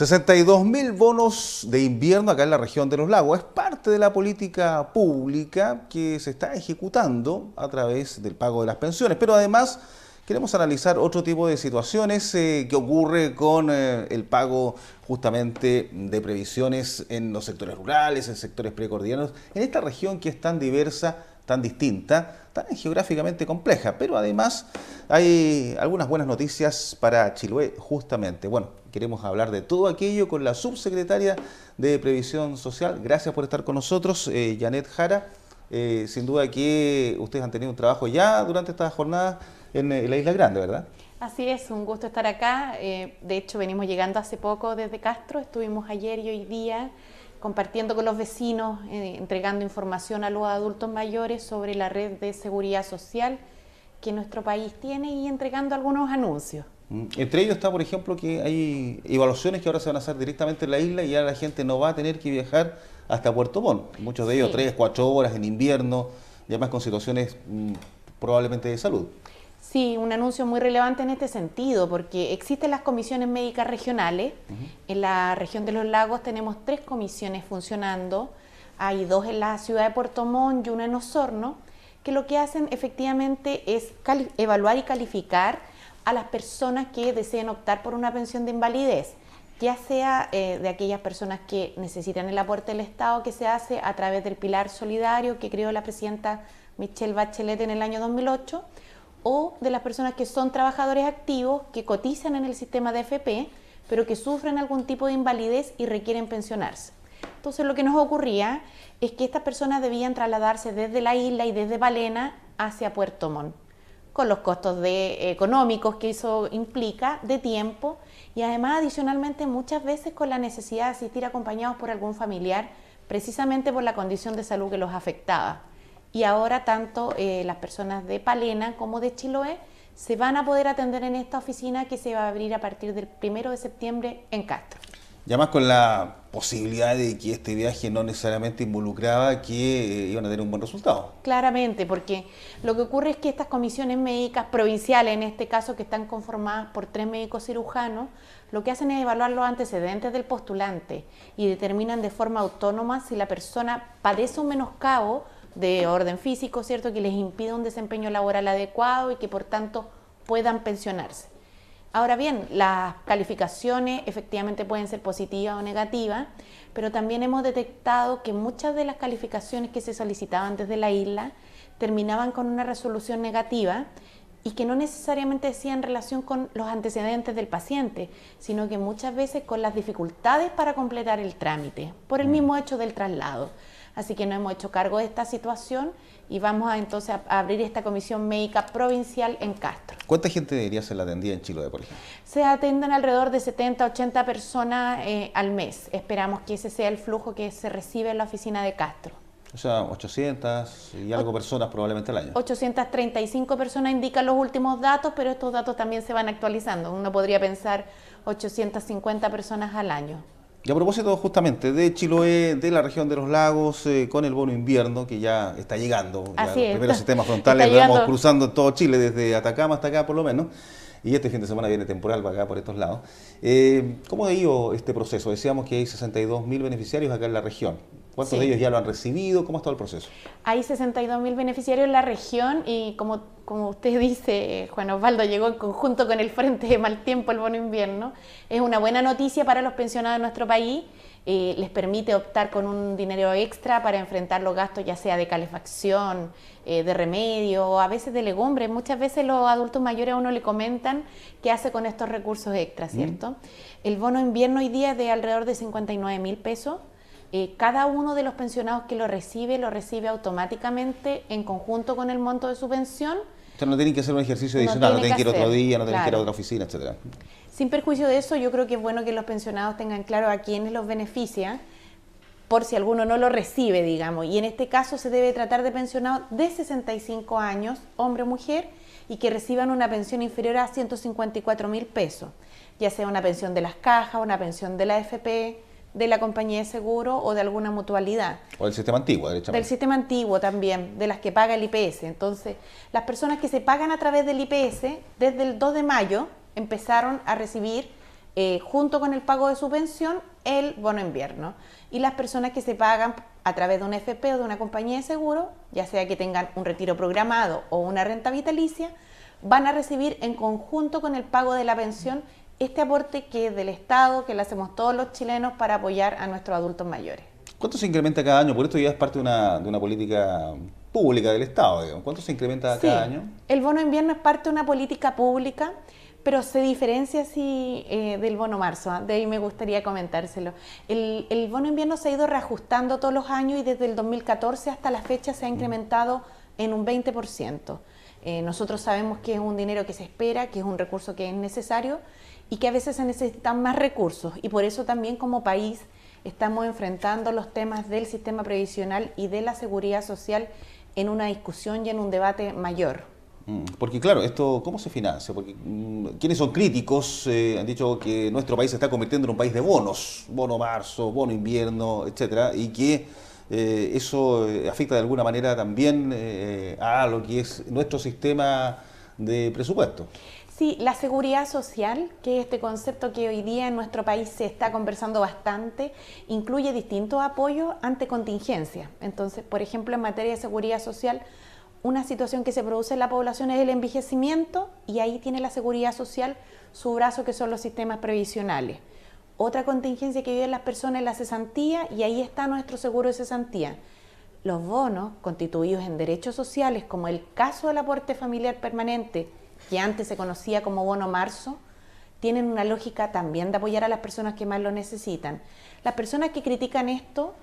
62.000 bonos de invierno acá en la región de los lagos. Es parte de la política pública que se está ejecutando a través del pago de las pensiones. Pero además queremos analizar otro tipo de situaciones que ocurre con el pago justamente de previsiones en los sectores rurales, en sectores precordilleros, en esta región que es tan diversa, tan distinta, tan geográficamente compleja, pero además hay algunas buenas noticias para Chiloé justamente. Bueno, queremos hablar de todo aquello con la subsecretaria de Previsión Social. Gracias por estar con nosotros, Janet Jara. Sin duda que ustedes han tenido un trabajo ya durante esta jornada en la Isla Grande, ¿verdad? Así es, un gusto estar acá. De hecho, venimos llegando hace poco desde Castro, estuvimos ayer y hoy día compartiendo con los vecinos, entregando información a los adultos mayores sobre la red de seguridad social que nuestro país tiene y entregando algunos anuncios. Entre ellos está, por ejemplo, que hay evaluaciones que ahora se van a hacer directamente en la isla y ya la gente no va a tener que viajar hasta Puerto Montt. Muchos de ellos 3, 4 horas en invierno, y además con situaciones probablemente de salud. Sí, un anuncio muy relevante en este sentido, porque existen las comisiones médicas regionales. En la región de los lagos tenemos 3 comisiones funcionando. Hay 2 en la ciudad de Puerto Montt y una en Osorno, que lo que hacen efectivamente es evaluar y calificar a las personas que deseen optar por una pensión de invalidez, ya sea de aquellas personas que necesitan el aporte del Estado, que se hace a través del pilar solidario que creó la presidenta Michelle Bachelet en el año 2008, o de las personas que son trabajadores activos, que cotizan en el sistema de AFP, pero que sufren algún tipo de invalidez y requieren pensionarse. Entonces lo que nos ocurría es que estas personas debían trasladarse desde la isla y desde Palena hacia Puerto Montt, con los costos económicos que eso implica, de tiempo, y además adicionalmente muchas veces con la necesidad de asistir acompañados por algún familiar, precisamente por la condición de salud que los afectaba. Y ahora tanto las personas de Palena como de Chiloé se van a poder atender en esta oficina que se va a abrir a partir del 1 de septiembre en Castro. Y además con la posibilidad de que este viaje no necesariamente involucraba que iban a tener un buen resultado. Claramente, porque lo que ocurre es que estas comisiones médicas provinciales, en este caso que están conformadas por 3 médicos cirujanos, lo que hacen es evaluar los antecedentes del postulante y determinan de forma autónoma si la persona padece un menoscabo de orden físico, ¿cierto?, que les impide un desempeño laboral adecuado y que por tanto puedan pensionarse. Ahora bien, las calificaciones efectivamente pueden ser positivas o negativas, pero también hemos detectado que muchas de las calificaciones que se solicitaban desde la isla terminaban con una resolución negativa y que no necesariamente decían relación con los antecedentes del paciente, sino que muchas veces con las dificultades para completar el trámite, por el mismo hecho del traslado. Así que nos hemos hecho cargo de esta situación y vamos entonces a abrir esta comisión médica provincial en Castro. ¿Cuánta gente debería ser atendida en Chiloé, por ejemplo? Se atienden alrededor de 70 a 80 personas al mes. Esperamos que ese sea el flujo que se recibe en la oficina de Castro. O sea, 800 y algo personas probablemente al año. 835 personas indican los últimos datos, pero estos datos también se van actualizando. Uno podría pensar 850 personas al año. Y a propósito justamente de Chiloé, de la región de los lagos, con el bono invierno que ya está llegando, ya los primeros sistemas frontales los vamos cruzando en todo Chile, desde Atacama hasta acá por lo menos, y este fin de semana viene temporal para acá, por estos lados. ¿Cómo ha ido este proceso? Decíamos que hay 62.000 beneficiarios acá en la región. ¿Cuántos de ellos ya lo han recibido? ¿Cómo ha estado el proceso? Hay 62.000 beneficiarios en la región y como usted dice, Juan Osvaldo, llegó en conjunto con el Frente de Mal Tiempo, el bono invierno. Es una buena noticia para los pensionados de nuestro país. Les permite optar con un dinero extra para enfrentar los gastos ya sea de calefacción, de remedio o a veces de legumbres. Muchas veces los adultos mayores a uno le comentan qué hace con estos recursos extras, ¿cierto? El bono invierno hoy día es de alrededor de 59.000 pesos. Cada uno de los pensionados que lo recibe automáticamente en conjunto con el monto de su pensión. O sea, no tienen que hacer un ejercicio adicional, no tienen que ir otro día, no tienen que ir a otra oficina, etcétera. Sin perjuicio de eso, yo creo que es bueno que los pensionados tengan claro a quiénes los beneficia, por si alguno no lo recibe, digamos. Y en este caso se debe tratar de pensionados de 65 años, hombre o mujer, y que reciban una pensión inferior a 154.000 pesos, ya sea una pensión de las cajas, una pensión de la AFP, de la compañía de seguro o de alguna mutualidad. O del sistema antiguo, derechamente. Del sistema antiguo también, de las que paga el IPS. Entonces, las personas que se pagan a través del IPS, desde el 2 de mayo empezaron a recibir junto con el pago de su pensión, el bono invierno. Y las personas que se pagan a través de una FP o de una compañía de seguro, ya sea que tengan un retiro programado o una renta vitalicia, van a recibir en conjunto con el pago de la pensión este aporte que es del Estado, que lo hacemos todos los chilenos para apoyar a nuestros adultos mayores. ¿Cuánto se incrementa cada año? Por esto ya es parte de una política pública del Estado, digamos. ¿Cuánto se incrementa cada año? El bono invierno es parte de una política pública, pero se diferencia así del bono marzo. De ahí me gustaría comentárselo. El bono invierno se ha ido reajustando todos los años y desde el 2014 hasta la fecha se ha incrementado en un 20%. Nosotros sabemos que es un dinero que se espera, que es un recurso que es necesario y que a veces se necesitan más recursos. Y por eso también como país estamos enfrentando los temas del sistema previsional y de la seguridad social en una discusión y en un debate mayor. Porque claro, esto ¿cómo se financia? Porque quienes son críticos han dicho que nuestro país se está convirtiendo en un país de bonos, bono marzo, bono invierno, etcétera, y que eso afecta de alguna manera también a lo que es nuestro sistema de presupuesto. Sí, la seguridad social, que es este concepto que hoy día en nuestro país se está conversando bastante, incluye distintos apoyos ante contingencias. Entonces, por ejemplo, en materia de seguridad social, una situación que se produce en la población es el envejecimiento y ahí tiene la seguridad social su brazo, que son los sistemas previsionales. Otra contingencia que viven las personas es la cesantía y ahí está nuestro seguro de cesantía. Los bonos constituidos en derechos sociales, como el caso del aporte familiar permanente, que antes se conocía como bono marzo, tienen una lógica también de apoyar a las personas que más lo necesitan. Las personas que critican esto,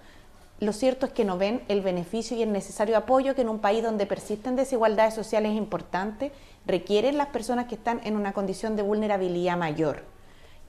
lo cierto es que no ven el beneficio y el necesario apoyo que en un país donde persisten desigualdades sociales importantes requieren las personas que están en una condición de vulnerabilidad mayor.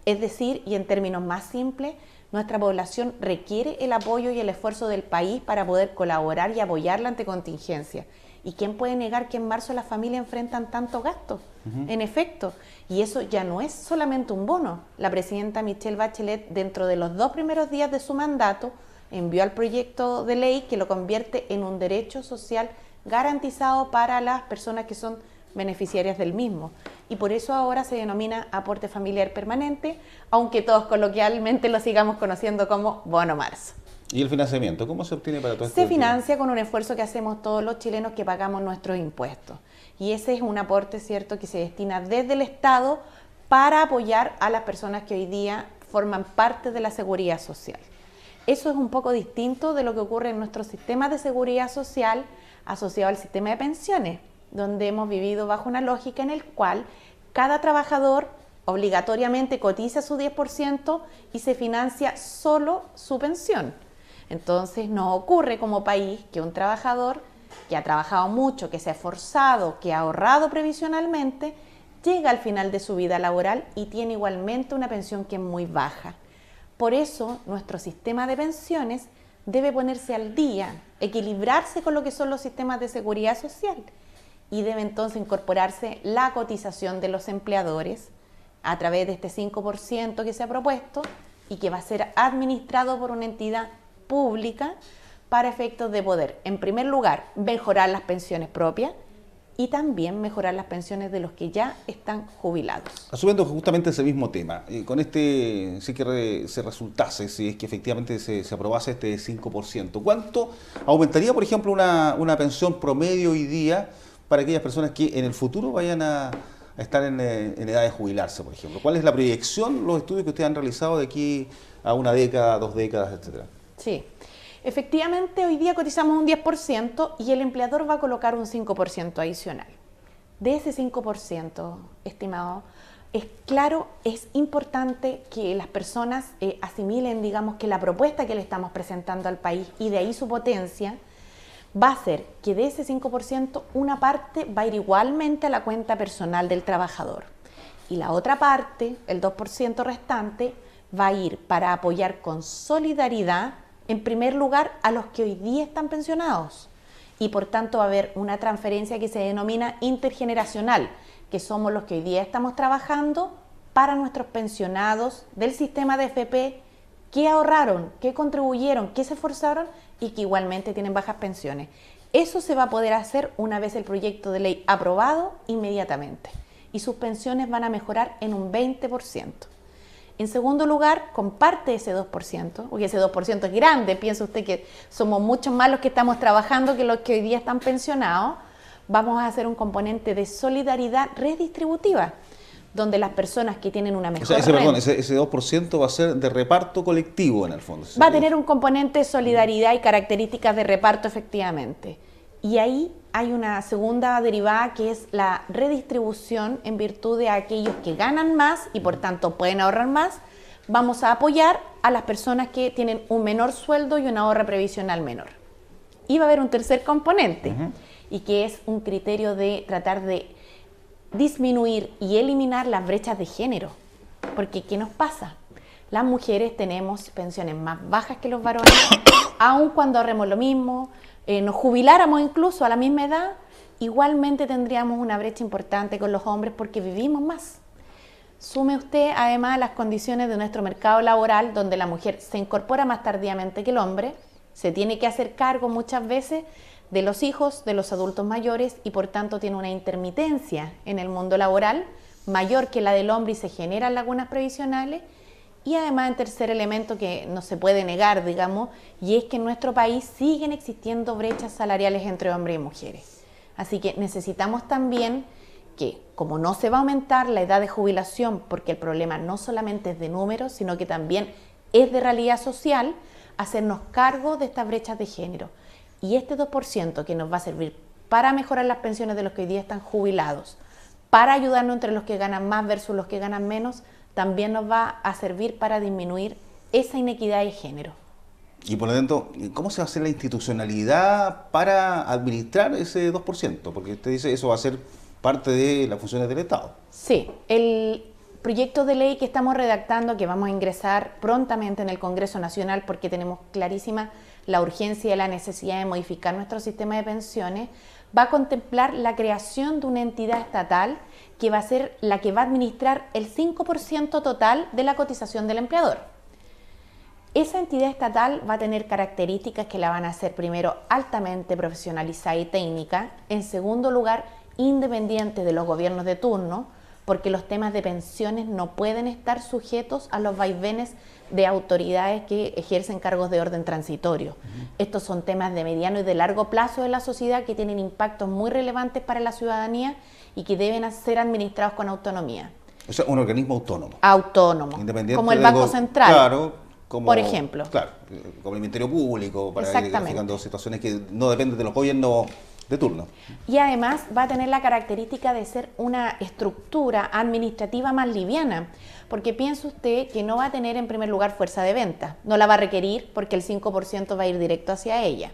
Es decir, y en términos más simples, nuestra población requiere el apoyo y el esfuerzo del país para poder colaborar y apoyarla ante contingencias. ¿Y quién puede negar que en marzo las familias enfrentan tantos gastos? En efecto, y eso ya no es solamente un bono. La presidenta Michelle Bachelet, dentro de los 2 primeros días de su mandato, envió al proyecto de ley que lo convierte en un derecho social garantizado para las personas que son beneficiarias del mismo. Y por eso ahora se denomina aporte familiar permanente, aunque todos coloquialmente lo sigamos conociendo como bono marzo. ¿Y el financiamiento? ¿Cómo se obtiene para todo esto? Se financia con un esfuerzo que hacemos todos los chilenos que pagamos nuestros impuestos. Y ese es un aporte, ¿cierto?, que se destina desde el Estado para apoyar a las personas que hoy día forman parte de la seguridad social. Eso es un poco distinto de lo que ocurre en nuestro sistema de seguridad social asociado al sistema de pensiones, donde hemos vivido bajo una lógica en el cual cada trabajador obligatoriamente cotiza su 10% y se financia solo su pensión. Entonces nos ocurre como país que un trabajador que ha trabajado mucho, que se ha esforzado, que ha ahorrado previsionalmente, llega al final de su vida laboral y tiene igualmente una pensión que es muy baja. Por eso nuestro sistema de pensiones debe ponerse al día, equilibrarse con lo que son los sistemas de seguridad social y debe entonces incorporarse la cotización de los empleadores a través de este 5% que se ha propuesto y que va a ser administrado por una entidad pública para efectos de poder, en primer lugar, mejorar las pensiones propias y también mejorar las pensiones de los que ya están jubilados. Asumiendo justamente ese mismo tema, con este, si que se resultase, si es que efectivamente se aprobase este 5%, ¿cuánto aumentaría, por ejemplo, una pensión promedio hoy día para aquellas personas que en el futuro vayan a estar en edad de jubilarse, por ejemplo? ¿Cuál es la proyección, los estudios que ustedes han realizado de aquí a una década, 2 décadas, etcétera? Sí, efectivamente hoy día cotizamos un 10% y el empleador va a colocar un 5% adicional. De ese 5%, estimado, es claro, es importante que las personas asimilen, digamos, que la propuesta que le estamos presentando al país y de ahí su potencia va a ser que de ese 5% una parte va a ir igualmente a la cuenta personal del trabajador y la otra parte, el 2% restante, va a ir para apoyar con solidaridad en primer lugar a los que hoy día están pensionados y por tanto va a haber una transferencia que se denomina intergeneracional, que somos los que hoy día estamos trabajando para nuestros pensionados del sistema de FP que ahorraron, que contribuyeron, que se esforzaron y que igualmente tienen bajas pensiones. Eso se va a poder hacer una vez el proyecto de ley aprobado inmediatamente y sus pensiones van a mejorar en un 20%. En segundo lugar, comparte ese 2%, porque ese 2% es grande, piensa usted que somos muchos más los que estamos trabajando que los que hoy día están pensionados. Vamos a hacer un componente de solidaridad redistributiva, donde las personas que tienen una mejor renta, ese 2% va a ser de reparto colectivo en el fondo. Va a tener un componente de solidaridad y características de reparto efectivamente. Y ahí hay una segunda derivada que es la redistribución en virtud de aquellos que ganan más y por tanto pueden ahorrar más. Vamos a apoyar a las personas que tienen un menor sueldo y un ahorro previsional menor. Y va a haber un tercer componente, y que es un criterio de tratar de disminuir y eliminar las brechas de género. Porque ¿qué nos pasa? Las mujeres tenemos pensiones más bajas que los varones, aun cuando ahorremos lo mismo, nos jubiláramos incluso a la misma edad, igualmente tendríamos una brecha importante con los hombres porque vivimos más. Sume usted además las condiciones de nuestro mercado laboral, donde la mujer se incorpora más tardíamente que el hombre, se tiene que hacer cargo muchas veces de los hijos, de los adultos mayores, y por tanto tiene una intermitencia en el mundo laboral mayor que la del hombre y se generan lagunas previsionales. Y además, en tercer elemento que no se puede negar, digamos, y es que en nuestro país siguen existiendo brechas salariales entre hombres y mujeres. Así que necesitamos también que, como no se va a aumentar la edad de jubilación, porque el problema no solamente es de números, sino que también es de realidad social, hacernos cargo de estas brechas de género. Y este 2% que nos va a servir para mejorar las pensiones de los que hoy día están jubilados, para ayudarnos entre los que ganan más versus los que ganan menos, también nos va a servir para disminuir esa inequidad de género. Y por lo tanto, ¿cómo se va a hacer la institucionalidad para administrar ese 2%? Porque usted dice eso va a ser parte de las funciones del Estado. Sí, el proyecto de ley que estamos redactando, que vamos a ingresar prontamente en el Congreso Nacional porque tenemos clarísima la urgencia y la necesidad de modificar nuestro sistema de pensiones, va a contemplar la creación de una entidad estatal que va a ser la que va a administrar el 5% total de la cotización del empleador. Esa entidad estatal va a tener características que la van a hacer, primero, altamente profesionalizada y técnica, en segundo lugar, independiente de los gobiernos de turno, porque los temas de pensiones no pueden estar sujetos a los vaivenes de autoridades que ejercen cargos de orden transitorio. Estos son temas de mediano y de largo plazo de la sociedad que tienen impactos muy relevantes para la ciudadanía y que deben ser administrados con autonomía. O sea, un organismo autónomo. Autónomo, Independiente como el Banco Central, claro, como, por ejemplo. Claro, como el Ministerio Público, para ir Exactamente. clasificando situaciones que no dependen de los gobiernos de turno. Y además va a tener la característica de ser una estructura administrativa más liviana, porque piensa usted que no va a tener en primer lugar fuerza de venta, no la va a requerir porque el 5% va a ir directo hacia ella.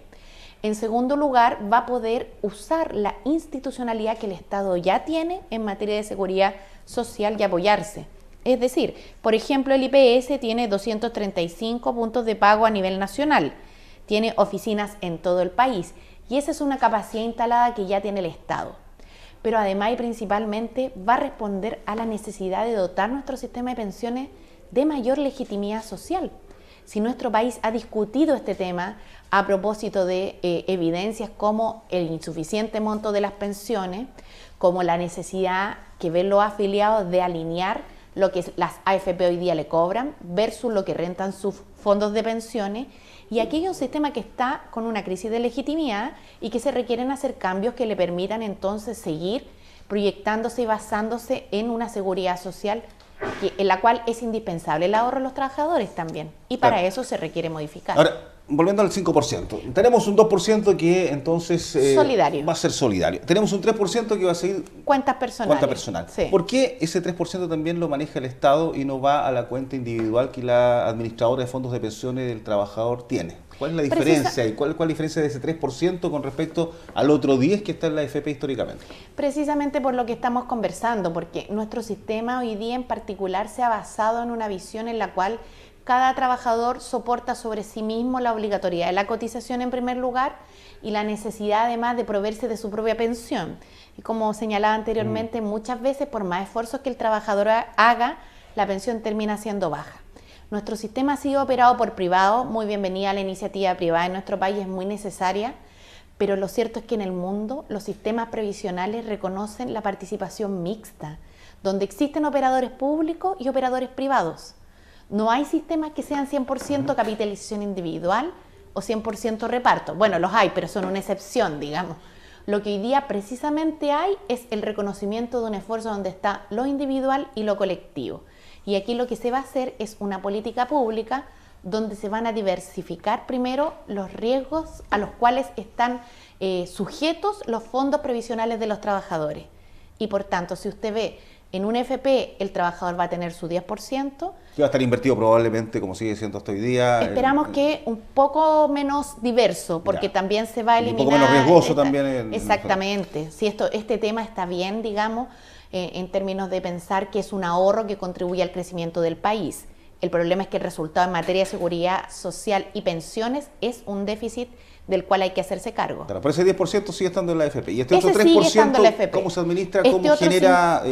En segundo lugar, va a poder usar la institucionalidad que el Estado ya tiene en materia de seguridad social y apoyarse. Es decir, por ejemplo, el IPS tiene 235 puntos de pago a nivel nacional, tiene oficinas en todo el país, y esa es una capacidad instalada que ya tiene el Estado. Pero además y principalmente va a responder a la necesidad de dotar nuestro sistema de pensiones de mayor legitimidad social. Si nuestro país ha discutido este tema a propósito de evidencias como el insuficiente monto de las pensiones, como la necesidad que ven los afiliados de alinear lo que las AFP hoy día le cobran versus lo que rentan sus fondos de pensiones, y aquí hay un sistema que está con una crisis de legitimidad y que se requieren hacer cambios que le permitan entonces seguir proyectándose y basándose en una seguridad social en la cual es indispensable el ahorro de los trabajadores también, y para eso se requiere modificar. Ahora, volviendo al 5%, tenemos un 2% que entonces solidario. Va a ser solidario. Tenemos un 3% que va a seguir cuentas personales. Cuenta personal. Sí. ¿Por qué ese 3% también lo maneja el Estado y no va a la cuenta individual que la administradora de fondos de pensiones del trabajador tiene? ¿Cuál es la diferencia? ¿Y cuál es la diferencia de ese 3% con respecto al otro 10% que está en la AFP históricamente? Precisamente por lo que estamos conversando, porque nuestro sistema hoy día en particular se ha basado en una visión en la cual cada trabajador soporta sobre sí mismo la obligatoriedad de la cotización en primer lugar y la necesidad además de proveerse de su propia pensión. Y como señalaba anteriormente, muchas veces por más esfuerzos que el trabajador haga, la pensión termina siendo baja. Nuestro sistema ha sido operado por privados, muy bienvenida la iniciativa privada en nuestro país, es muy necesaria, pero lo cierto es que en el mundo los sistemas previsionales reconocen la participación mixta, donde existen operadores públicos y operadores privados. No hay sistemas que sean 100% capitalización individual o 100% reparto. Bueno, los hay, pero son una excepción, digamos. Lo que hoy día precisamente hay es el reconocimiento de un esfuerzo donde está lo individual y lo colectivo. Y aquí lo que se va a hacer es una política pública donde se van a diversificar primero los riesgos a los cuales están sujetos los fondos previsionales de los trabajadores. Y por tanto, si usted ve en un FP, el trabajador va a tener su 10%. Que va a estar invertido probablemente, como sigue siendo hasta hoy día. Esperamos que un poco menos diverso, porque también se va a eliminar. Un poco menos riesgoso también. Exactamente. Si este tema está bien, digamos, en términos de pensar que es un ahorro que contribuye al crecimiento del país. El problema es que el resultado en materia de seguridad social y pensiones es un déficit del cual hay que hacerse cargo. Claro, pero ese 10% sigue estando en la AFP. Y este ese otro 3%, ¿cómo se administra? ¿Cómo genera,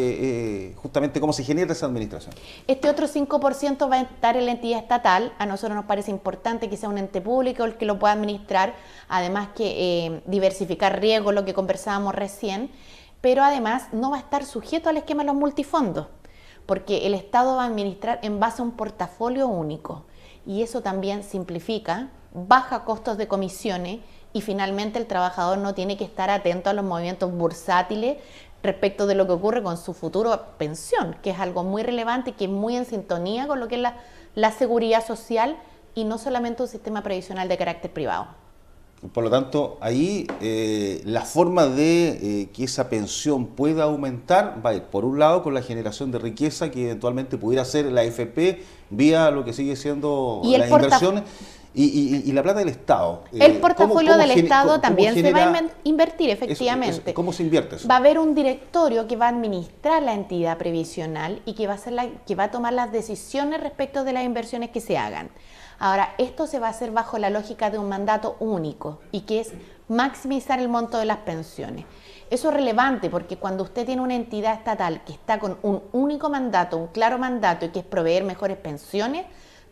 justamente cómo se genera esa administración? Este otro 5% va a estar en la entidad estatal. A nosotros nos parece importante que sea un ente público el que lo pueda administrar, además que diversificar riesgos, lo que conversábamos recién, pero además no va a estar sujeto al esquema de los multifondos, porque el Estado va a administrar en base a un portafolio único, y eso también simplifica, baja costos de comisiones, y finalmente el trabajador no tiene que estar atento a los movimientos bursátiles respecto de lo que ocurre con su futuro pensión, que es algo muy relevante y que es muy en sintonía con lo que es la seguridad social y no solamente un sistema previsional de carácter privado. Por lo tanto, ahí la forma de que esa pensión pueda aumentar va a ir, por un lado, con la generación de riqueza que eventualmente pudiera ser la AFP vía lo que sigue siendo las inversiones y la plata del Estado. El portafolio del Estado también se va a invertir, efectivamente. ¿Cómo se invierte eso? Va a haber un directorio que va a administrar la entidad previsional y que va a tomar las decisiones respecto de las inversiones que se hagan. Ahora, esto se va a hacer bajo la lógica de un mandato único y que es maximizar el monto de las pensiones. Eso es relevante porque cuando usted tiene una entidad estatal que está con un único mandato, un claro mandato y que es proveer mejores pensiones,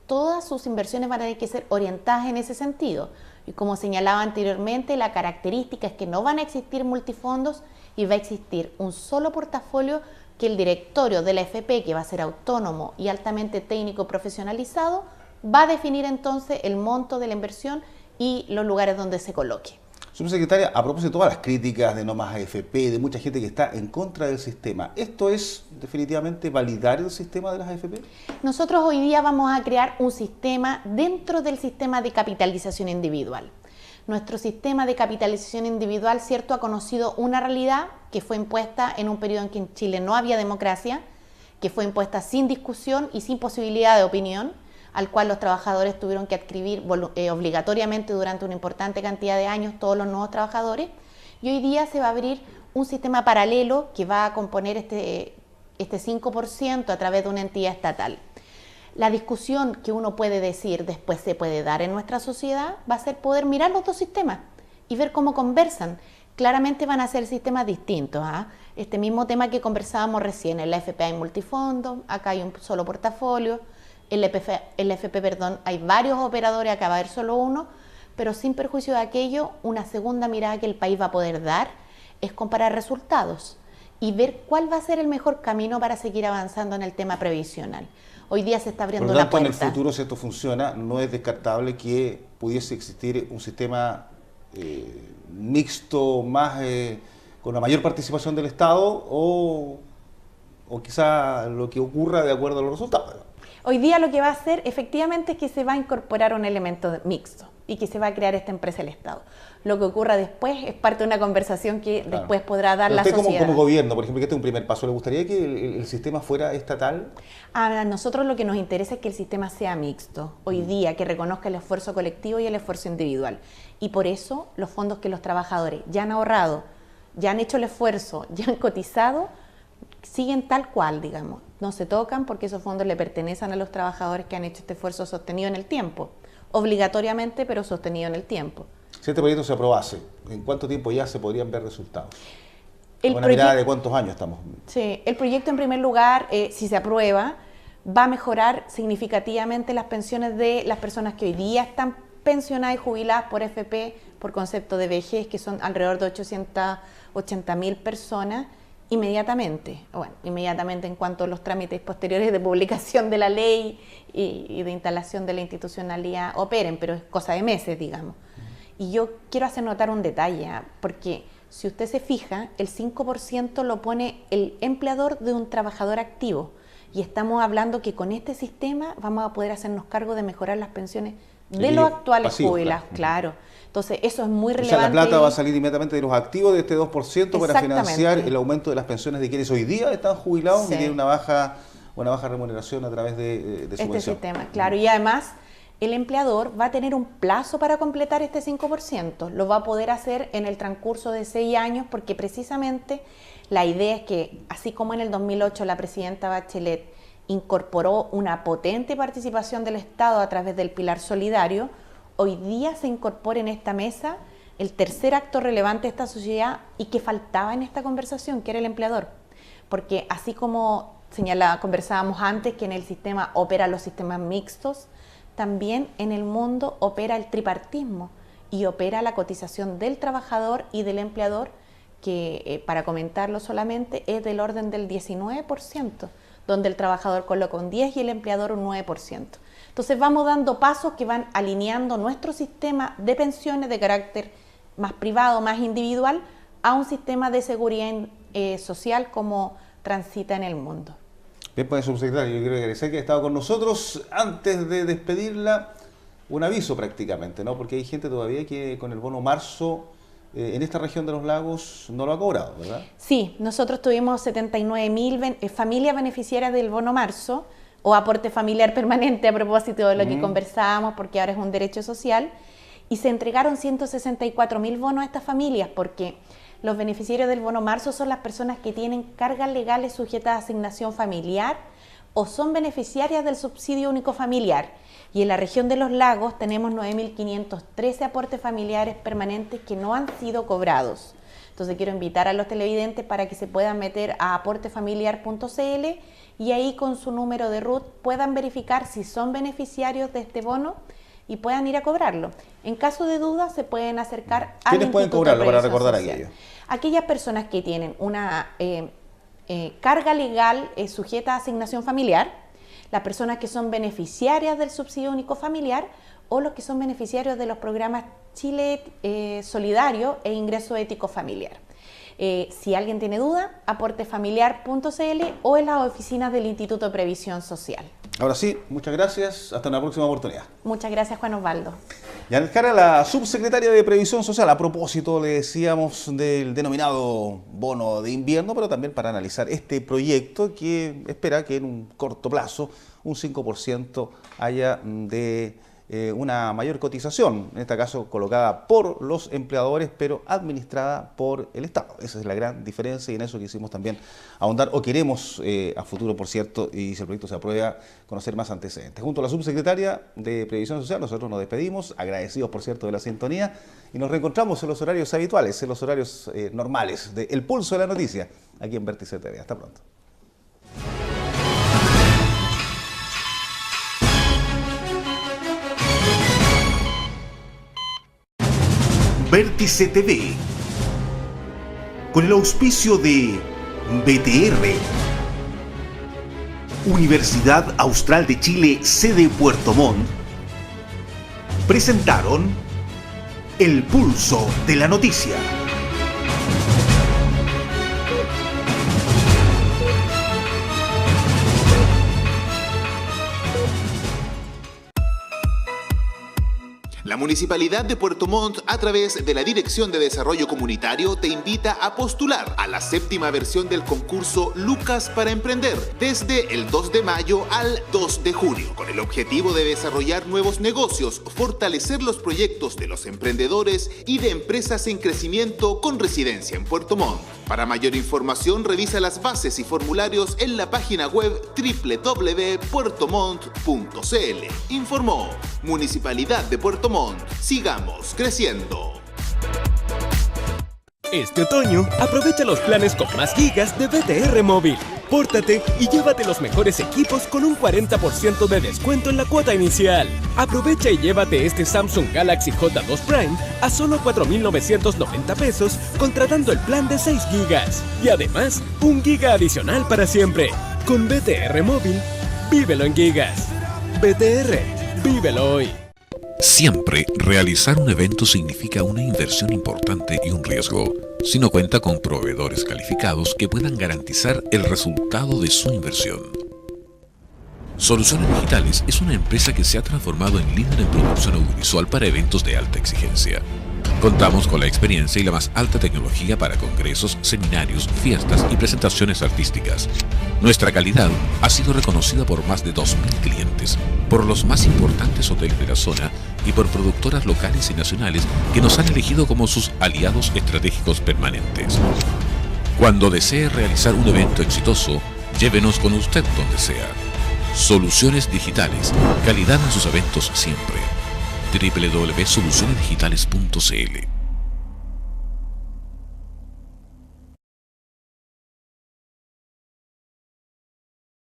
todas sus inversiones van a tener que ser orientadas en ese sentido. Y como señalaba anteriormente, la característica es que no van a existir multifondos y va a existir un solo portafolio que el directorio de la FP, que va a ser autónomo y altamente técnico profesionalizado, va a definir entonces el monto de la inversión y los lugares donde se coloque. Subsecretaria, a propósito de todas las críticas de no más AFP, de mucha gente que está en contra del sistema, ¿esto es definitivamente validar el sistema de las AFP? Nosotros hoy día vamos a crear un sistema dentro del sistema de capitalización individual. Nuestro sistema de capitalización individual, cierto, ha conocido una realidad que fue impuesta en un periodo en que en Chile no había democracia, que fue impuesta sin discusión y sin posibilidad de opinión, al cual los trabajadores tuvieron que adscribir obligatoriamente durante una importante cantidad de años todos los nuevos trabajadores, y hoy día se va a abrir un sistema paralelo que va a componer este 5% a través de una entidad estatal. La discusión que uno puede decir después se puede dar en nuestra sociedad va a ser poder mirar los dos sistemas y ver cómo conversan. Claramente van a ser sistemas distintos. Este mismo tema que conversábamos recién, en la FP hay multifondos, acá hay un solo portafolio, en la FP, hay varios operadores, acá va a haber solo uno, pero sin perjuicio de aquello, una segunda mirada que el país va a poder dar es comparar resultados y ver cuál va a ser el mejor camino para seguir avanzando en el tema previsional. Hoy día se está abriendo una puerta. En el futuro, si esto funciona, no es descartable que pudiese existir un sistema mixto, más con la mayor participación del Estado o quizá lo que ocurra de acuerdo a los resultados. Hoy día lo que va a hacer efectivamente es que se va a incorporar un elemento mixto y que se va a crear esta empresa del Estado. Lo que ocurra después es parte de una conversación que después podrá dar la sociedad. Como gobierno, por ejemplo, que este es un primer paso, ¿le gustaría que el sistema fuera estatal? A nosotros lo que nos interesa es que el sistema sea mixto. Hoy día, que reconozca el esfuerzo colectivo y el esfuerzo individual. Y por eso los fondos que los trabajadores ya han ahorrado, ya han hecho el esfuerzo, ya han cotizado, siguen tal cual, digamos. No se tocan porque esos fondos le pertenecen a los trabajadores que han hecho este esfuerzo sostenido en el tiempo. Obligatoriamente, pero sostenido en el tiempo. Si este proyecto se aprobase, ¿en cuánto tiempo ya se podrían ver resultados? ¿Una mirada de cuántos años estamos? Sí, el proyecto en primer lugar, si se aprueba, va a mejorar significativamente las pensiones de las personas que hoy día están pensionadas y jubiladas por FP, por concepto de vejez, que son alrededor de 880.000 personas, inmediatamente. Bueno, inmediatamente en cuanto a los trámites posteriores de publicación de la ley y de instalación de la institucionalidad operen, pero es cosa de meses, digamos. Y yo quiero hacer notar un detalle, porque si usted se fija, el 5% lo pone el empleador de un trabajador activo. Y estamos hablando que con este sistema vamos a poder hacernos cargo de mejorar las pensiones de los actuales jubilados, claro. Entonces, eso es muy relevante. O sea, la plata va a salir inmediatamente de los activos de este 2% para financiar el aumento de las pensiones de quienes hoy día están jubilados y tienen una baja remuneración a través de su pensión. Este sistema, claro. Y además, el empleador va a tener un plazo para completar este 5%. Lo va a poder hacer en el transcurso de 6 años porque precisamente la idea es que, así como en el 2008 la presidenta Bachelet incorporó una potente participación del Estado a través del pilar solidario, hoy día se incorpora en esta mesa el tercer acto relevante de esta sociedad y que faltaba en esta conversación, que era el empleador. Porque así como conversábamos antes que en el sistema operan los sistemas mixtos, también en el mundo opera el tripartismo y opera la cotización del trabajador y del empleador, que para comentarlo solamente es del orden del 19%, donde el trabajador coloca un 10% y el empleador un 9%. Entonces vamos dando pasos que van alineando nuestro sistema de pensiones de carácter más privado, más individual, a un sistema de seguridad social como transita en el mundo. Bien, pues, subsecretario, yo quiero agradecer que ha estado con nosotros. Antes de despedirla, un aviso prácticamente, ¿no? Porque hay gente todavía que con el bono marzo en esta región de los lagos no lo ha cobrado, ¿verdad? Sí, nosotros tuvimos 79.000 familias beneficiarias del bono marzo, o aporte familiar permanente, a propósito de lo que conversábamos, porque ahora es un derecho social, y se entregaron 164.000 bonos a estas familias, porque los beneficiarios del bono marzo son las personas que tienen cargas legales sujetas a asignación familiar o son beneficiarias del subsidio único familiar. Y en la región de los lagos tenemos 9.513 aportes familiares permanentes que no han sido cobrados. Entonces quiero invitar a los televidentes para que se puedan meter a aportefamiliar.cl y ahí con su número de RUT puedan verificar si son beneficiarios de este bono y puedan ir a cobrarlo. En caso de duda se pueden acercar al ¿Quiénes pueden cobrarlo para recordar aquello? Aquellas personas que tienen una carga legal sujeta a asignación familiar, las personas que son beneficiarias del subsidio único familiar o los que son beneficiarios de los programas Chile Solidario e Ingreso Ético Familiar. Si alguien tiene duda, aportefamiliar.cl o en las oficinas del Instituto de Previsión Social. Ahora sí, muchas gracias. Hasta una próxima oportunidad. Muchas gracias, Juan Osvaldo. Janet Jara, la subsecretaria de Previsión Social. A propósito, le decíamos del denominado bono de invierno, pero también para analizar este proyecto que espera que en un corto plazo un 5% haya de una mayor cotización, en este caso colocada por los empleadores, pero administrada por el Estado. Esa es la gran diferencia y en eso quisimos también ahondar, o queremos a futuro, por cierto, y si el proyecto se aprueba, conocer más antecedentes. Junto a la subsecretaria de Previsión Social, nosotros nos despedimos, agradecidos, por cierto, de la sintonía, y nos reencontramos en los horarios habituales, en los horarios normales de El Pulso de la Noticia, aquí en Vértice TV. Hasta pronto. Vértice TV, con el auspicio de BTR, Universidad Austral de Chile, sede Puerto Montt, presentaron El Pulso de la Noticia. La Municipalidad de Puerto Montt, a través de la Dirección de Desarrollo Comunitario, te invita a postular a la 7ª versión del concurso Lucas para Emprender, desde el 2 de mayo al 2 de junio, con el objetivo de desarrollar nuevos negocios, fortalecer los proyectos de los emprendedores y de empresas en crecimiento con residencia en Puerto Montt. Para mayor información, revisa las bases y formularios en la página web www.puertomont.cl. Informó Municipalidad de Puerto Montt. Sigamos creciendo. Este otoño, aprovecha los planes con más gigas de BTR Móvil. Pórtate y llévate los mejores equipos con un 40% de descuento en la cuota inicial. Aprovecha y llévate este Samsung Galaxy J2 Prime a solo 4,990 pesos contratando el plan de 6 gigas. Y además, 1 giga adicional para siempre. Con BTR Móvil, vívelo en gigas. BTR, vívelo hoy. Siempre realizar un evento significa una inversión importante y un riesgo, si no cuenta con proveedores calificados que puedan garantizar el resultado de su inversión. Soluciones Digitales es una empresa que se ha transformado en líder en producción audiovisual para eventos de alta exigencia. Contamos con la experiencia y la más alta tecnología para congresos, seminarios, fiestas y presentaciones artísticas. Nuestra calidad ha sido reconocida por más de 2.000 clientes, por los más importantes hoteles de la zona y por productoras locales y nacionales que nos han elegido como sus aliados estratégicos permanentes. Cuando desee realizar un evento exitoso, llévenos con usted donde sea. Soluciones Digitales, calidad en sus eventos siempre. www.solucionesdigitales.cl